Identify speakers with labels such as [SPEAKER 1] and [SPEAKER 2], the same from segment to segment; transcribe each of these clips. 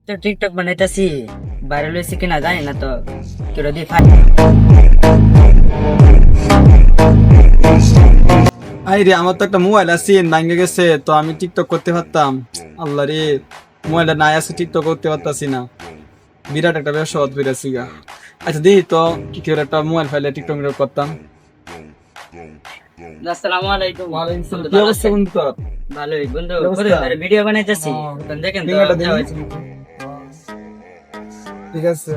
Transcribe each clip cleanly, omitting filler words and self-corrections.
[SPEAKER 1] তো TikTok বানাইতাছি, viral হয়েছে কিনা জানি না তো, কেউ দিয়ে
[SPEAKER 2] আই রে, আমার তো একটা মোবাইল আছে ভাঙে গেছে, তো আমি টিকটক করতে পারতাম। আল্লাহ রে, মোবাইলটা নাই আছে, টিকটক করতে পারতাছি না। বিরাট একটা ব্যবসা হত বেড়েছি গা। আচ্ছা দিই তো কেউ একটা মোবাইল ফাইলে টিকটক করতাম।
[SPEAKER 1] আসসালামু আলাইকুম।
[SPEAKER 2] কি অবস্থা বন্ধু তোর?
[SPEAKER 1] ভালোই বন্ধু,
[SPEAKER 2] কি অবস্থা?
[SPEAKER 1] ভিডিও বানাইতেছি, দেখেন তো
[SPEAKER 2] ভিডিওটা
[SPEAKER 1] দেওয়া
[SPEAKER 2] দেখি।
[SPEAKER 1] হয়েছে।
[SPEAKER 2] ঠিক আছে।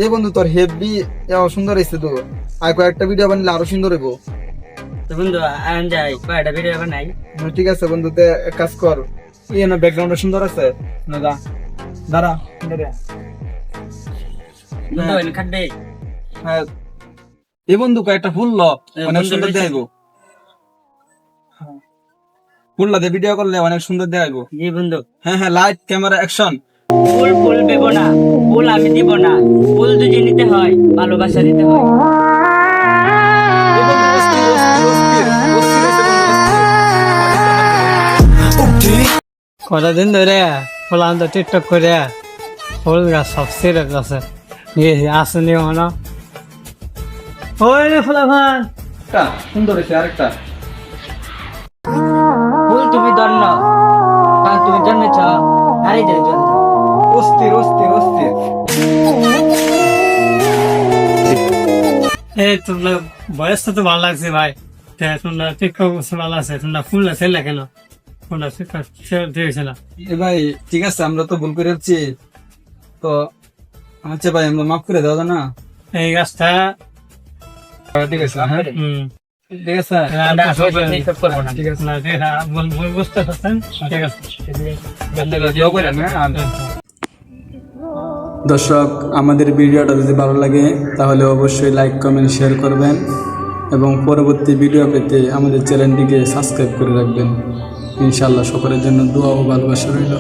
[SPEAKER 2] এই বন্ধু তোর হেভি সুন্দর হয়েছে তো, আর কয়েকটা ভিডিও বানালে আরো সুন্দর হইব।
[SPEAKER 1] তো বন্ধু আন যাই, কয়টা ভিডিও বানাই।
[SPEAKER 2] ঠিক আছে বন্ধু, তে এক কাজ কর, ইয়ে না ব্যাকগ্রাউন্ডটা সুন্দর আছে না? দাঁড়া দাঁড়া।
[SPEAKER 1] বন্ধু এনে খাটবে।
[SPEAKER 2] হ্যাঁ, এই বন্ধু কয়েকটা ফুল ল, অনেক
[SPEAKER 1] বন্ধু
[SPEAKER 2] সুন্দর
[SPEAKER 1] লইছে।
[SPEAKER 2] দেখাইবো। ফুললা দিয়ে ভিডিও করলে অনেক সুন্দর দেখাইবো।
[SPEAKER 1] জি বন্ধু,
[SPEAKER 2] হ্যাঁ হ্যাঁ, লাইট ক্যামেরা অ্যাকশন।
[SPEAKER 1] ফুল ফুল দেবো না, ফুল আমি দিব না, ফুল যদি নিতে হয় ভালোবাসা দিতে হয়।
[SPEAKER 3] কতদিন ধরে ফুলান তো টিকটক করে ফুল গাছ সব সিরিয়াস আছে আসেনি মনে ওই রে ফুলা ভান
[SPEAKER 2] সুন্দর হয়েছে আরেকটা।
[SPEAKER 1] ফুল তুমি ধন্য, কারণ তুমি জন্মেছ নারীদের জন্য।
[SPEAKER 2] অস্থির অস্থির অস্থির।
[SPEAKER 3] এই তোমরা বয়সটা তো ভালো লাগছে ভাই, তোমরা টিকটক ভালো আছে, তোমরা ফুল আছে না কেন? ফুল আছে দিয়েছে না
[SPEAKER 2] এ ভাই ঠিক আছে, আমরা তো ভুল করে যাচ্ছি তো। আচ্ছা ভাই, আমরা মাফ করে দাও না।
[SPEAKER 3] এই গাছটা।
[SPEAKER 2] ঠিক আছে, হ্যাঁ ঠিক আছে।
[SPEAKER 1] আমরা আসলে এইসব করবো না।
[SPEAKER 2] ঠিক আছে,
[SPEAKER 3] না দেখা বুঝতে পারছেন, ঠিক আছে।
[SPEAKER 2] দর্শক, আমাদের ভিডিওটা যদি ভালো লাগে তাহলে অবশ্যই লাইক কমেন্ট শেয়ার করবেন এবং পরবর্তী ভিডিও পেতে আমাদের চ্যানেলটিকে সাবস্ক্রাইব করে রাখবেন। ইনশাআল্লাহ সকলের জন্য দোয়া ও ভালোবাসা রইল।